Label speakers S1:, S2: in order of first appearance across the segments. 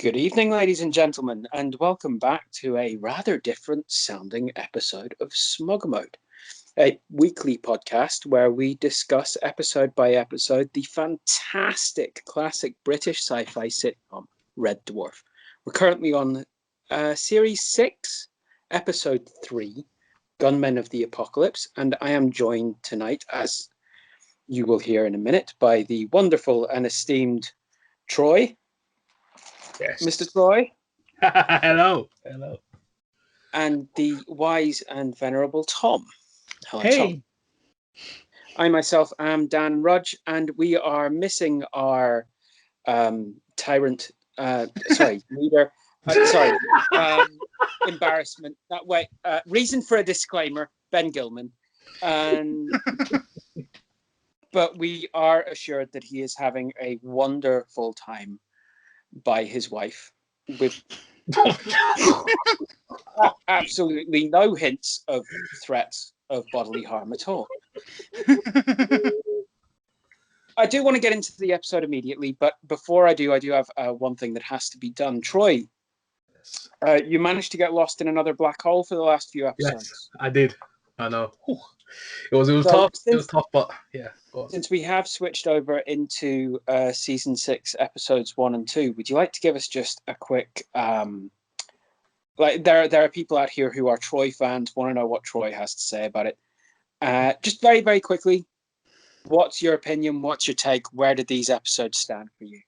S1: Good evening, ladies and gentlemen, and welcome back to a rather different sounding episode of Smug Mode, a weekly podcast where we discuss episode by episode the fantastic classic British sci-fi sitcom Red Dwarf. We're currently on Series 6, Episode 3, Gunmen of the Apocalypse, and I am joined tonight, as you will hear in a minute, by the wonderful and esteemed Troy.
S2: Yes.
S1: Mr. Troy.
S2: Hello.
S1: And the wise and venerable Tom. Hello,
S3: hey.
S1: Tom. I myself am Dan Rudge, and we are missing our tyrant, leader. Embarrassment. That way. Reason for a disclaimer, Ben Gilman. But we are assured that he is having a wonderful time by his wife with absolutely no hints of threats of bodily harm at all. I do want to get into the episode immediately, but before I do have one thing that has to be done. Troy, you managed to get lost in another black hole for the last few episodes.
S2: Yes, I did. I know. It was tough. It was tough, but yeah.
S1: Since we have switched over into season 6, episodes 1 and 2, would you like to give us just a quick there are people out here who are Troy fans, want to know what Troy has to say about it. Just very, very quickly, what's your opinion? What's your take? Where did these episodes stand for you?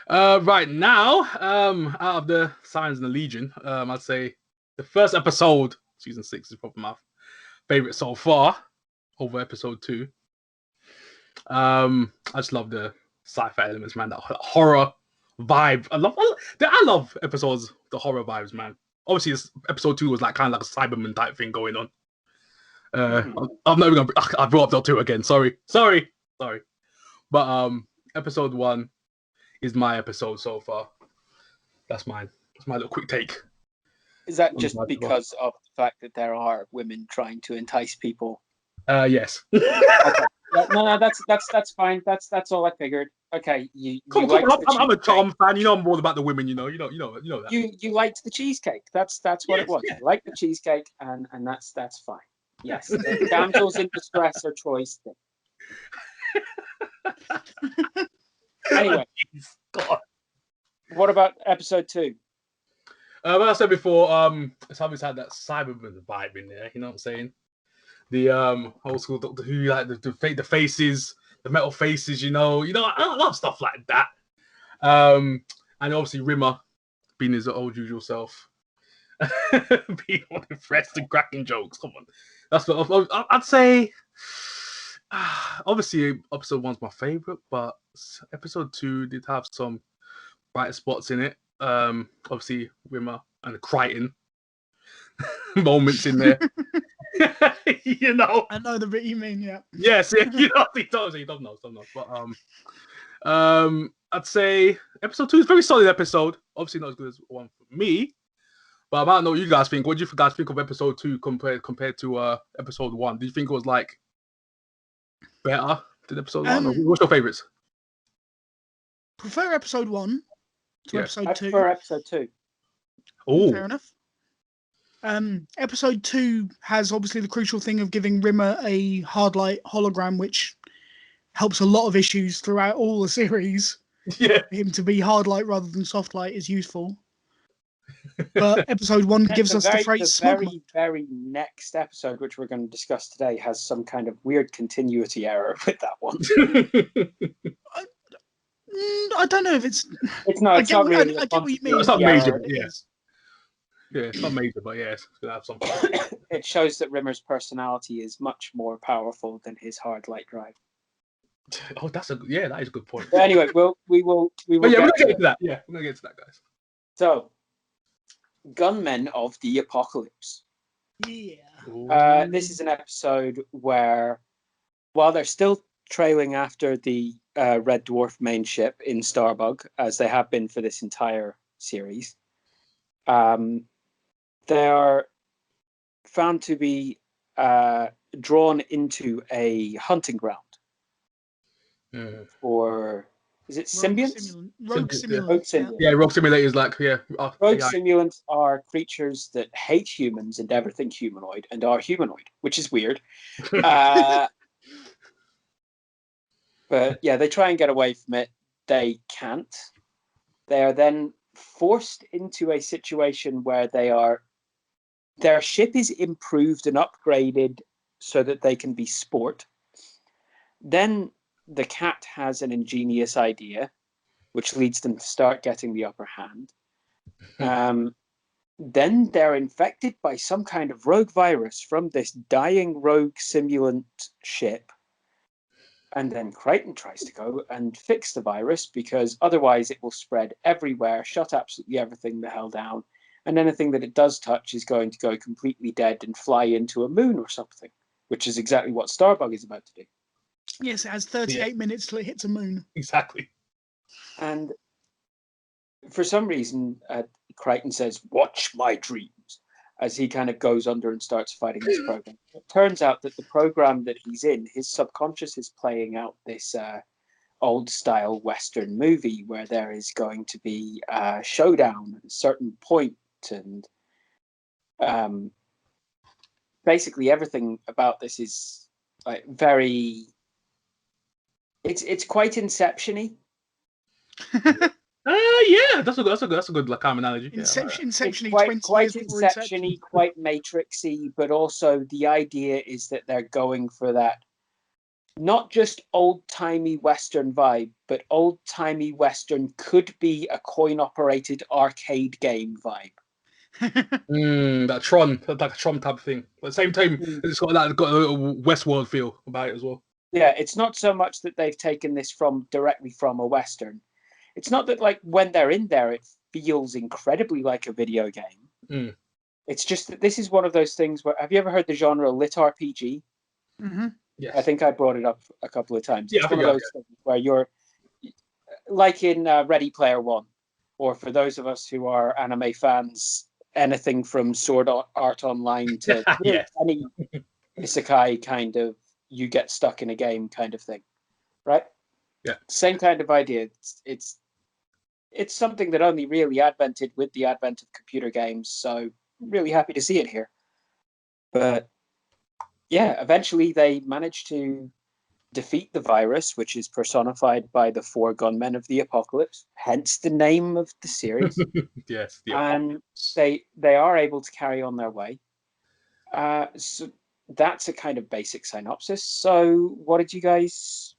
S2: Right now, out of the Signs and the Legion, I'd say the first episode, season 6, is probably my favorite so far over episode 2. I just love the sci-fi elements, man. That horror vibe. I love episodes, the horror vibes, man. Obviously, this episode 2 was like kind of like a Cyberman type thing going on. I'm not even gonna. I brought up that 2 again. Sorry. But episode 1 is my episode so far. That's mine. That's my little quick take.
S1: Is that just because of the fact that there are women trying to entice people?
S2: Yes.
S1: Okay. No, that's fine. That's all I figured. Okay,
S2: I'm a Tom fan. You know I'm all about the women. You know that.
S1: You liked the cheesecake. That's what it was.
S2: Yeah.
S1: You liked the cheesecake, and that's fine. Yes, the damsels in distress are Troy's thing. Anyway,
S2: God.
S1: What about episode 2?
S2: Like I said before, it's always had that Cyberman vibe in there. You know what I'm saying? The old school Doctor Who, like the faces, the metal faces. You know, I love stuff like that. And obviously Rimmer being his old usual self, being one of the cracking jokes. Come on, that's what I'd say. Obviously, episode 1's my favorite, but episode 2 did have some bright spots in it. Obviously Rimmer and the Crichton moments in there. You know,
S3: I know the bit you mean. Yeah.
S2: Yes, yeah, he don't know. But I'd say episode 2 is a very solid episode. Obviously not as good as one for me, but I don't know what you guys think. What do you guys think of episode 2 compared to episode 1? Do you think it was like better than episode 1? Or what's your favorites?
S3: Prefer episode 1 to episode 2.
S1: I prefer episode 2.
S2: Oh,
S3: fair enough. Episode 2 has obviously the crucial thing of giving Rimmer a hard light hologram, which helps a lot of issues throughout all the series.
S2: Yeah,
S3: For him to be hard light rather than soft light is useful. But episode 1 gives us the phrase Smug.
S1: The very next episode, which we're going to discuss today, has some kind of weird continuity error with that one.
S3: I don't know if it's.
S1: It's not.
S3: I get what you mean.
S2: It's not major.
S3: Yes.
S2: Yeah, it's not major, but yeah, it's gonna have something.
S1: It shows that Rimmer's personality is much more powerful than his hard light drive.
S2: Oh, that is a good point.
S1: But anyway, we will.
S2: We're gonna get into that. Yeah, we're gonna get to that, guys.
S1: So, Gunmen of the Apocalypse.
S3: Yeah.
S1: This is an episode where, while they're still trailing after the Red Dwarf main ship in Starbug, as they have been for this entire series, they are found to be drawn into a hunting ground for Is it
S3: Rogue
S1: symbionts?
S3: Simulant. Rogue
S2: Symbiote, yeah.
S3: Simulant.
S1: Rogue
S3: Yeah.
S1: symbionts.
S2: Yeah, Rogue Simulator is like
S1: Rogue
S2: AI.
S1: simulants are creatures that hate humans and everything humanoid and are humanoid, which is weird. But yeah, they try and get away from it. They can't. They are then forced into a situation where their ship is improved and upgraded so that they can be sport. Then the cat has an ingenious idea, which leads them to start getting the upper hand. Then they're infected by some kind of rogue virus from this dying rogue simulant ship. And then Crichton tries to go and fix the virus because otherwise it will spread everywhere, shut absolutely everything the hell down, and anything that it does touch is going to go completely dead and fly into a moon or something, which is exactly what Starbug is about to do.
S3: Yes, it has 38 minutes till it hits a moon.
S2: Exactly.
S1: And for some reason, Crichton says, "Watch my dreams," as he kind of goes under and starts fighting this program. It turns out that the program that he's in, his subconscious is playing out this old style Western movie where there is going to be a showdown at a certain point, and basically everything about this is like very. It's quite Inception-y.
S2: Yeah, that's a good like common analogy. Yeah, I like that.
S3: Inception-y
S1: It's
S3: 20 years
S1: quite
S3: before Inception.
S1: Inception-y, quite Matrix-y, but also the idea is that they're going for that not just old-timey Western vibe, but old-timey Western could be a coin-operated arcade game vibe.
S2: That Tron, like a Tron type of thing. But at the same time, it's got a little Westworld feel about it as well.
S1: Yeah, it's not so much that they've taken this directly from a Western. It's not that like when they're in there, it feels incredibly like a video game. It's just that this is one of those things where, have you ever heard the genre lit RPG?
S3: Mm-hmm.
S2: Yes.
S1: I think I brought it up a couple of times.
S2: Yeah,
S1: It's one of those things where you're like in Ready Player One, or for those of us who are anime fans, anything from Sword Art Online to
S2: Yeah.
S1: any isekai kind of you get stuck in a game kind of thing, right?
S2: Yeah.
S1: Same kind of idea. It's something that only really advented with the advent of computer games, so I'm really happy to see it here. But yeah, eventually they managed to defeat the virus, which is personified by the 4 gunmen of the apocalypse, hence the name of the series.
S2: Yes.
S1: And they are able to carry on their way. So that's a kind of basic synopsis. So what did you guys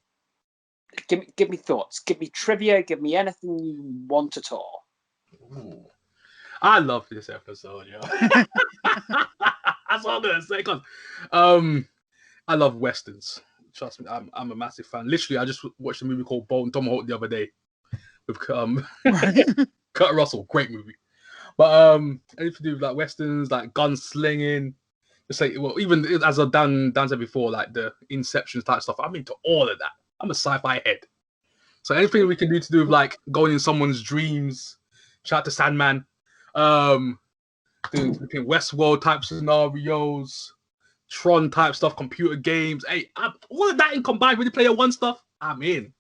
S1: give me thoughts? Give me trivia, give me anything you want at all.
S2: Ooh. I love this episode, yo. That's all I'm gonna say. Cause, I love westerns. Trust me, I'm a massive fan. Literally, I just watched a movie called Bolton Tomahawk the other day with Kurt Russell. Great movie. But anything to do with like westerns, like gunslinging, just like even as Dan said before, like the Inception type stuff. I'm into all of that. I'm a sci-fi head. So anything we can do to do with like going in someone's dreams, shout out to Sandman, doing Westworld type scenarios, Tron type stuff, computer games. Hey, all of that in combined Ready Player One stuff, I'm in.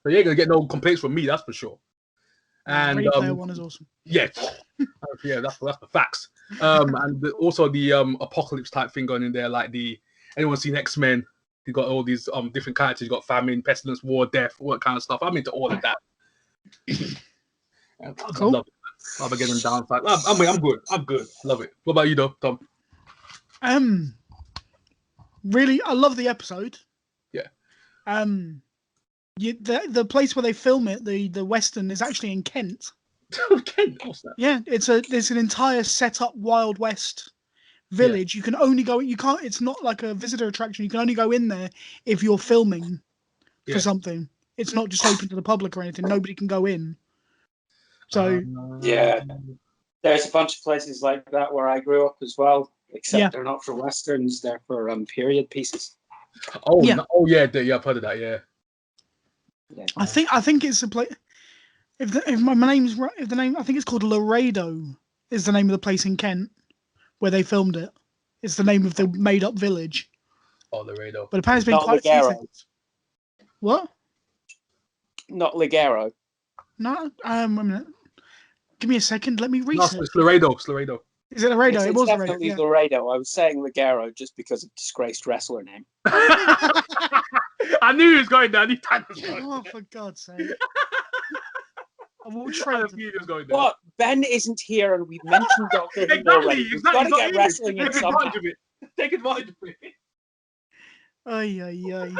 S2: So you ain't gonna get no complaints from me, that's for sure. And
S3: Ready Player One is awesome.
S2: Yeah, yeah, that's the facts. And also the apocalypse type thing going in there, like anyone seen X-Men? You got all these different characters. You got famine, pestilence, war, death, all that kind of stuff. I'm into all of that.
S3: Cool.
S2: I love it. Love getting down. I'm good. I'm good. Love it. What about you, though, Tom?
S3: Really, I love the episode.
S2: Yeah.
S3: The place where they film it, the Western, is actually in Kent.
S2: Kent, what's that?
S3: Yeah, it's an entire set up Wild West village. You can only go. You can't. It's not like a visitor attraction. You can only go in there if you're filming for something. It's not just open to the public or anything. Nobody can go in. So
S1: yeah, there's a bunch of places like that where I grew up as well. Except they're not for westerns; they're for period pieces.
S2: Oh yeah, I've heard of that. Yeah.
S3: I think it's a place. If my name's right, if the name, I think it's called Laredo, is the name of the place in Kent where they filmed it. It's the name of the made-up village.
S2: Oh, Laredo.
S3: But apparently, there's been quite a few things. What?
S1: Not Ligero.
S3: No, wait a minute. Give me a second. Let me
S2: No,
S3: research.
S2: it's Laredo. It's Laredo.
S3: Is it Laredo?
S1: It's
S3: It was Laredo.
S1: definitely
S3: Yeah.
S1: Laredo. I was saying Ligero just because of disgraced wrestler name.
S2: I knew he was going there. I knew Tan was going
S3: Oh,
S2: there.
S3: for God's sake! Of all
S2: I
S3: trades.
S2: knew he was going there.
S1: What? Ben isn't here, and we've mentioned Doctor Who
S2: Exactly.
S1: already. We've got
S2: He's
S1: to
S2: not
S1: get
S2: here.
S1: wrestling in
S2: Take
S1: somehow.
S2: advantage of it. Take advantage of it.
S3: Ay, ay, ay.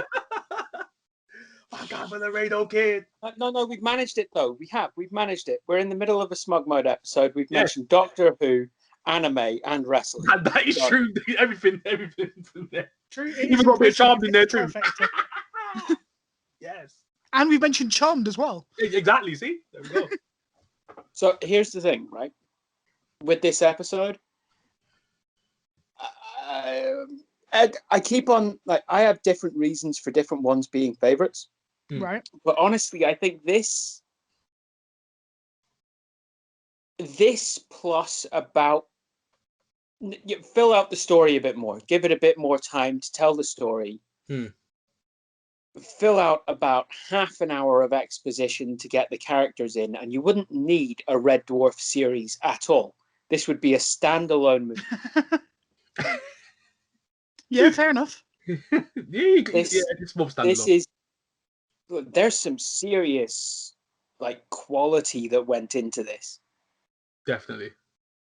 S2: Oh God, but Laredo kid.
S1: No, we've managed it though. We've managed it. We're in the middle of a Smug Mode episode. We've
S2: Yeah.
S1: mentioned Doctor Who, anime, and wrestling.
S2: That is
S1: Done.
S2: true. Everything's in there.
S3: True.
S2: Even got a bit of Charmed in there too.
S3: Trifecta.
S2: Yes.
S3: And we've mentioned Charmed as well.
S2: Exactly. See, there we go.
S1: So here's the thing, right? With this episode, I keep on I have different reasons for different ones being favorites.
S3: Right.
S1: But honestly, I think this plus about fill out the story a bit more, give it a bit more time to tell the story. Fill out about half an hour of exposition to get the characters in, and you wouldn't need a Red Dwarf series at all. This would be a standalone movie.
S3: Yeah, fair enough.
S1: There's some serious quality that went into this.
S2: Definitely.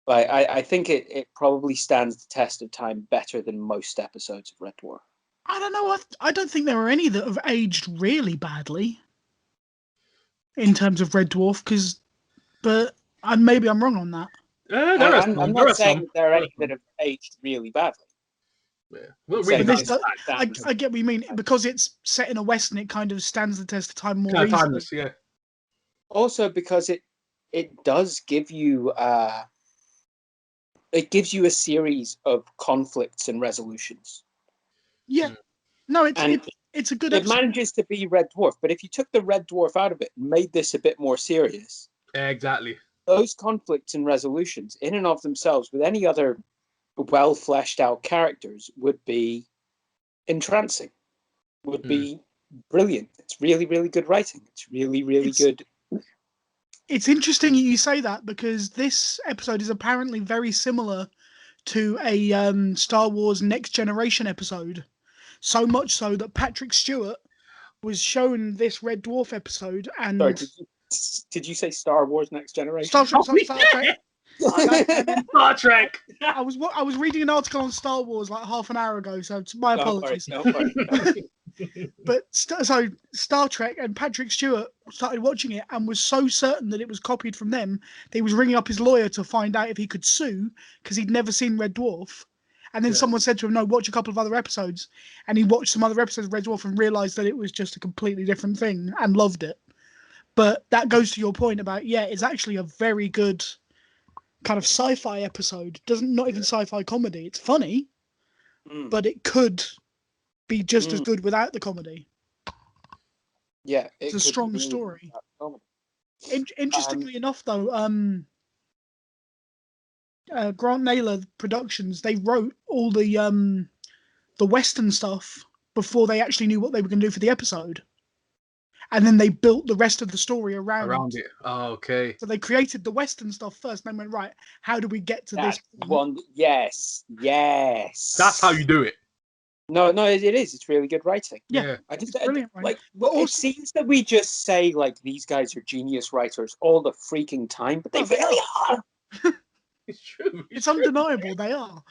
S1: I think it probably stands the test of time better than most episodes of Red Dwarf.
S3: I don't know. I don't think there are any that have aged really badly in terms of Red Dwarf, but maybe I'm wrong on that.
S1: I'm not saying that there are any that have aged really badly.
S2: Yeah.
S3: I get what you mean. Because it's set in a Western, it kind of stands the test of time more easily.
S2: Timeless, yeah.
S1: Also because it does give you a series of conflicts and resolutions.
S3: Yeah. No, it's a good episode.
S1: It manages to be Red Dwarf, but if you took the Red Dwarf out of it and made this a bit more serious,
S2: exactly,
S1: those conflicts and resolutions in and of themselves with any other well fleshed out characters would be entrancing, would be brilliant. It's really, really good writing. It's really, really good.
S3: It's interesting you say that, because this episode is apparently very similar to a Star Wars Next Generation episode. So much so that Patrick Stewart was shown this Red Dwarf episode, and
S1: sorry, did you say Star Wars Next Generation?
S3: Star Trek.
S2: Star Trek.
S3: I was reading an article on Star Wars like half an hour ago, so my apologies.
S1: Don't worry.
S3: But so Star Trek, and Patrick Stewart started watching it and was so certain that it was copied from them that he was ringing up his lawyer to find out if he could sue, because he'd never seen Red Dwarf. And then someone said to him, no, watch a couple of other episodes. And he watched some other episodes of Red Dwarf and realised that it was just a completely different thing and loved it. But that goes to your point about, it's actually a very good kind of sci-fi episode. Not even sci-fi comedy. It's funny, but it could be just as good without the comedy.
S1: Yeah.
S3: It's a strong story. Interestingly enough, though, Grant Naylor Productions, they wrote all the Western stuff before they actually knew what they were going to do for the episode. And then they built the rest of the story around
S2: it. Oh, okay.
S3: So they created the Western stuff first, and then went, right, how do we get to this
S1: one? Yes.
S2: That's how you do it.
S1: No, it is. It's really good writing.
S3: Yeah.
S1: It's
S3: brilliant writing.
S1: It seems that we just say these guys are genius writers all the freaking time, but they really are.
S2: It's true.
S3: It's undeniable. They are.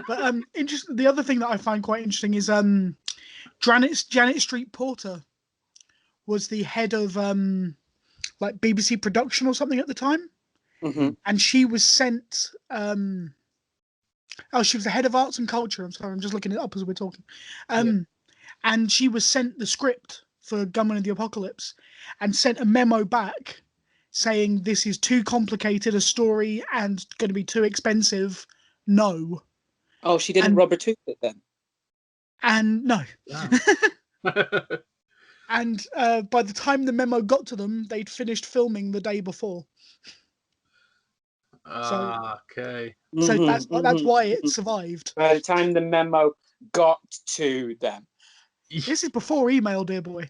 S3: But the other thing that I find quite interesting is Janet Street Porter was the head of BBC production or something at the time, and she was sent. She was the head of arts and culture. I'm sorry, I'm just looking it up as we're talking. And she was sent the script for Gunmen of the Apocalypse, and sent a memo back saying this is too complicated a story and going to be too expensive. No.
S1: Oh, she didn't rubber tooth it then.
S3: And no.
S2: Yeah.
S3: And by the time the memo got to them, they'd finished filming the day before.
S2: Okay.
S3: So that's why it survived.
S1: By the time the memo got to them.
S3: This is before email, dear boy.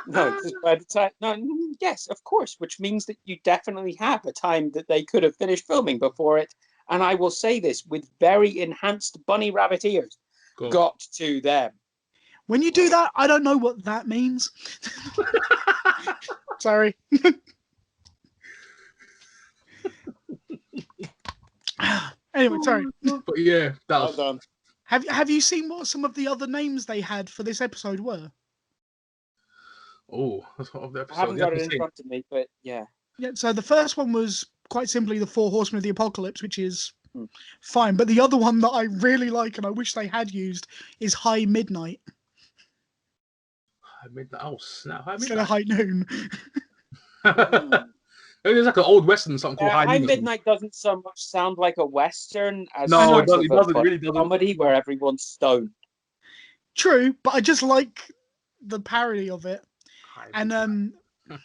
S1: No, because by the time, no, yes, of course, which means that you definitely have a time that they could have finished filming before it. And I will say this with very enhanced bunny rabbit ears,
S2: Go.
S1: got to them.
S3: When you do that, I don't know what that means. Sorry. Anyway, sorry.
S2: But yeah, that
S1: Well
S2: was.
S1: done.
S3: Have you seen what some of the other names they had for this episode were?
S2: Oh, that's what of the
S1: I
S2: episode.
S1: haven't
S2: The
S1: got it in
S2: episode.
S1: front of me, but yeah.
S3: Yeah, so the first one was quite simply the Four Horsemen of the Apocalypse, which is
S1: Hmm.
S3: fine. But the other one that I really like and I wish they had used is High Midnight
S2: High midnight. Oh snap! High
S3: instead of
S2: midnight.
S3: High Noon.
S2: There's like an old western, something called High
S1: High
S2: Noon.
S1: Midnight doesn't so much sound like a western as
S2: No,
S3: know,
S2: it
S1: sort
S2: doesn't. It
S1: of a
S2: doesn't. It really doesn't.
S1: comedy where everyone's stoned.
S3: True, but I just like the parody of it.
S2: High
S3: And
S2: midnight.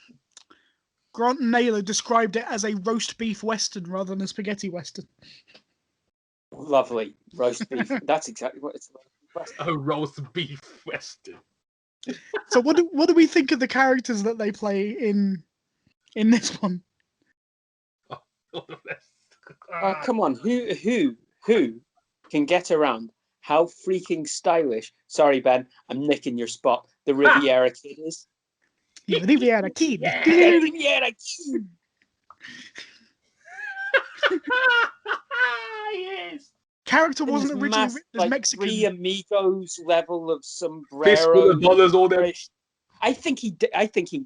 S3: Grant and Naylor described it as a roast beef western rather than a spaghetti western.
S1: Lovely roast beef. That's exactly what it's like.
S2: A roast beef western.
S3: So what do we think of the characters that they play in this one?
S2: All the best.
S1: Oh, come on, who can get around how freaking stylish? Sorry, Ben, I'm nicking your spot. The Riviera Kid is.
S3: Riviera Kid.
S1: The Riviera Kid.
S2: Yes.
S3: Character
S1: His
S3: wasn't originally
S1: mass,
S3: written as
S1: like,
S3: Mexican.
S1: Three Amigos level of
S2: Fistful
S1: sombrero.
S2: of dollars, all them.
S1: I think he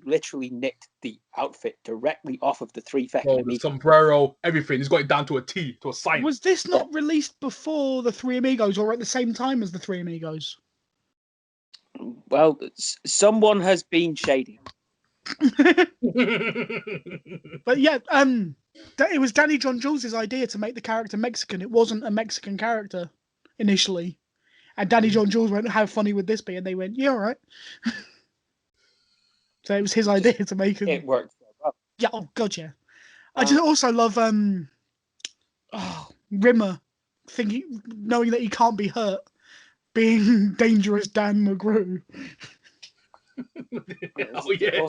S1: literally nicked the outfit directly off of the Three Feckin'
S2: Oh, the
S1: Amigos.
S2: sombrero, everything. He's got it down to a T, to a science.
S3: Was this not released before the Three Amigos or at the same time as the Three Amigos?
S1: Well, someone has been shady.
S3: But yeah, it was Danny John Jules' idea to make the character Mexican. It wasn't a Mexican character initially. And Danny John Jules went, how funny would this be? And they went, yeah, all right. So it was his idea to make him.
S1: It worked so well.
S3: Yeah, oh god, yeah. I just also love Rimmer knowing that he can't be hurt, being dangerous Dan McGrew.
S2: Oh yeah.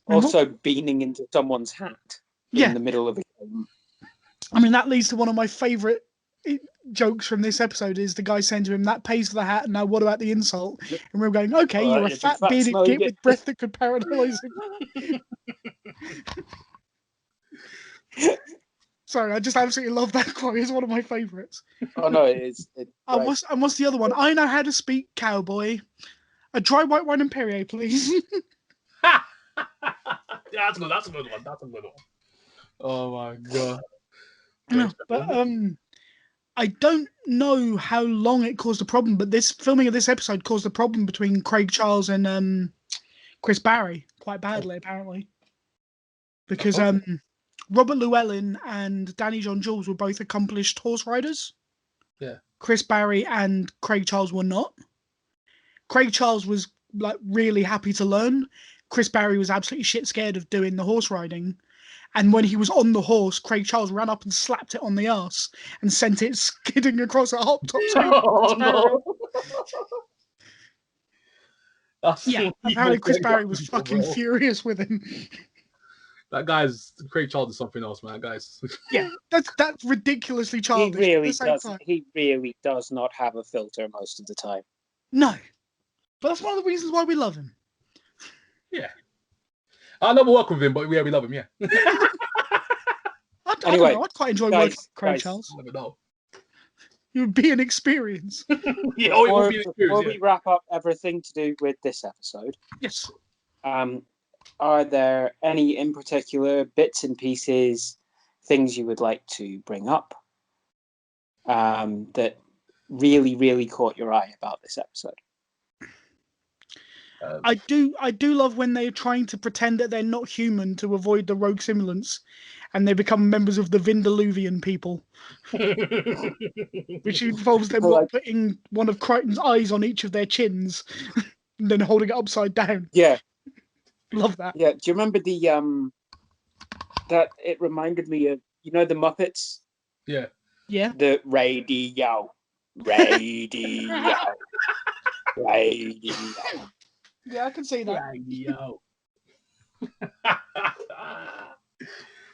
S1: Also beaming into someone's hat
S3: Yeah.
S1: in the middle of a game.
S3: I mean, that leads to one of my favourite jokes from this episode is the guy saying to him, that pays for the hat, and now what about the insult? And we're going, okay,
S1: Well,
S3: you're a
S1: it's a
S3: fat
S1: fat
S3: bearded
S1: smoke.
S3: git with breath that could paralyse him. Sorry, I just absolutely love that quote. It's one of my favourites.
S1: Oh no, it is.
S3: And what's the other one? I know how to speak cowboy. A dry white wine and Perrier, please.
S2: Yeah, that's good. That's a good one. That's a good one. Oh my god.
S3: No, but I don't know how long it caused a problem, but this filming of this episode caused a problem between Craig Charles and Chris Barry quite badly, apparently, because Robert Llewellyn and Danny John Jules were both accomplished horse riders.
S2: Yeah.
S3: Chris Barry and Craig Charles were not. Craig Charles was like really happy to learn. Chris Barry was absolutely shit scared of doing the horse riding. And when he was on the horse, Craig Charles ran up and slapped it on the arse and sent it skidding across a hot top.
S2: Oh no.
S3: Yeah, apparently Chris Barry was fucking furious with him.
S2: That guy's Craig Charles is something else, man. That guy's
S3: Yeah, that's ridiculously
S1: He
S3: childish.
S1: really
S3: at the same
S1: does.
S3: time.
S1: He really does not have a filter most of the time.
S3: No, but that's one of the reasons why we love him.
S2: yeah. I'll never work with him, but yeah, we love him. Yeah.
S3: I
S1: Anyway,
S3: don't know, I'd quite enjoy
S1: guys,
S3: working with Craig
S1: guys.
S3: Charles.
S2: Never know.
S3: It would be an experience.
S2: Yeah. Oh, it
S1: Before,
S2: would be an
S1: before
S2: experience.
S1: we wrap up everything to do with this episode,
S3: Yes.
S1: are there any in particular bits and pieces, things you would like to bring up that really, really caught your eye about this episode?
S3: I do love when they're trying to pretend that they're not human to avoid the rogue simulants, and they become members of the Vindaloovian people, which involves them putting one of Crichton's eyes on each of their chins and then holding it upside down.
S1: Yeah.
S3: Love that.
S1: Yeah. Do you remember the that it reminded me of, you know, the Muppets?
S2: Yeah.
S3: Yeah.
S1: The radio. Radio. Radio.
S3: Yeah, I can see that.
S2: Radio.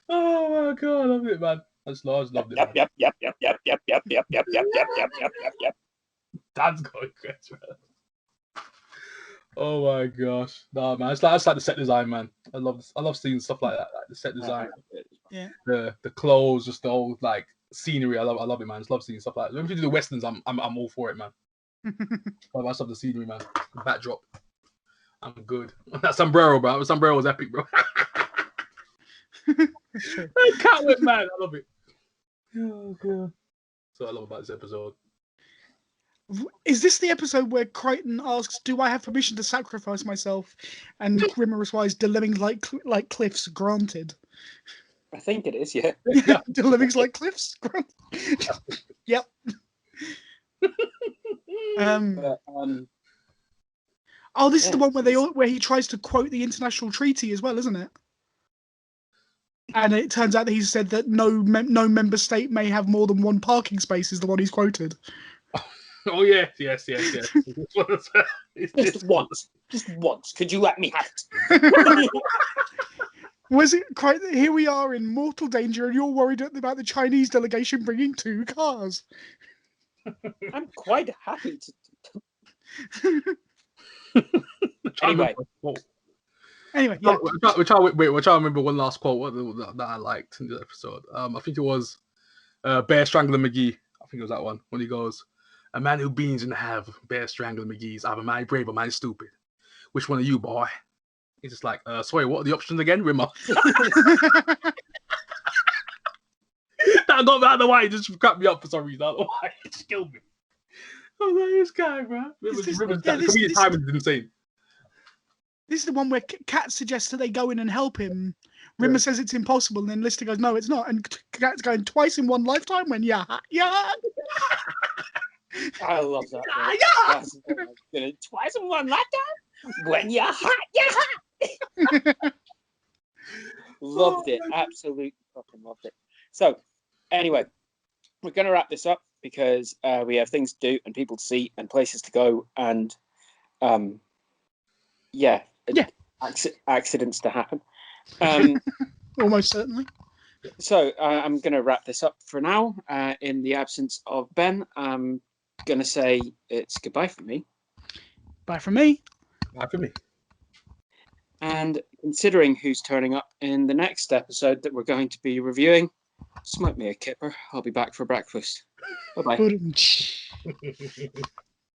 S2: Oh my god, I love it, man. I just loved it.
S1: Yep.
S2: Dad's going crazy, man. Oh my gosh, nah, man. It's like the set design, man. I love seeing stuff like that, like the set design,
S3: Yeah.
S2: the clothes, just the whole like scenery. I love it, man. I just love seeing stuff like that. When you do the westerns, I'm all for it, man. I just love the scenery, man. The backdrop, I'm good. That sombrero, bro. The sombrero was epic, bro. I can't wait, man. I love it. Oh god. So I love about this episode.
S3: Is this the episode where Crichton asks, "Do I have permission to sacrifice myself?" And Grimmer replies, "The living's like cliffs, granted."
S1: I think it is, yeah.
S3: The living's like cliffs, granted. Yep. Oh, this is the one where he tries to quote the international treaty as well, isn't it? And it turns out that he said that no member state may have more than one parking space. Is the one he's quoted.
S2: Oh yes. Just
S1: once. Could you let me have it?
S3: Was it quite? Here we are in mortal danger, and you're worried about the Chinese delegation bringing 2 cars.
S1: I'm quite happy to. Anyway,
S3: yeah.
S2: We're trying to remember one last quote that I liked in the episode. I think it was Bear Strangler McGee. I think it was that one when he goes, "A man who beans in half, Bear Strangler McGee's either mighty brave or mighty stupid. Which one are you, boy?" He's just like, sorry, what are the options again, Rimmer? That got me out of the way. It just cracked me up for some reason. I don't know why. It just killed me. I was like, this guy, bro. Comedic timing is insane.
S3: This is the one where Kat suggests that they go in and help him. Rimmer says it's impossible, and then Lister goes, "No, it's not." And Kat's going, "Twice in one lifetime?" When yeah.
S1: I love that. Twice in one lifetime? When you're hot, you're hot. Loved it. Absolutely fucking loved it. So, anyway, we're going to wrap this up because we have things to do and people to see and places to go and, accidents to happen.
S3: Almost certainly.
S1: So, I'm going to wrap this up for now. In the absence of Ben, I'm going to say it's goodbye from me.
S3: Bye from me.
S2: Bye from me.
S1: And considering who's turning up in the next episode that we're going to be reviewing, smoke me a kipper. I'll be back for breakfast. Bye-bye.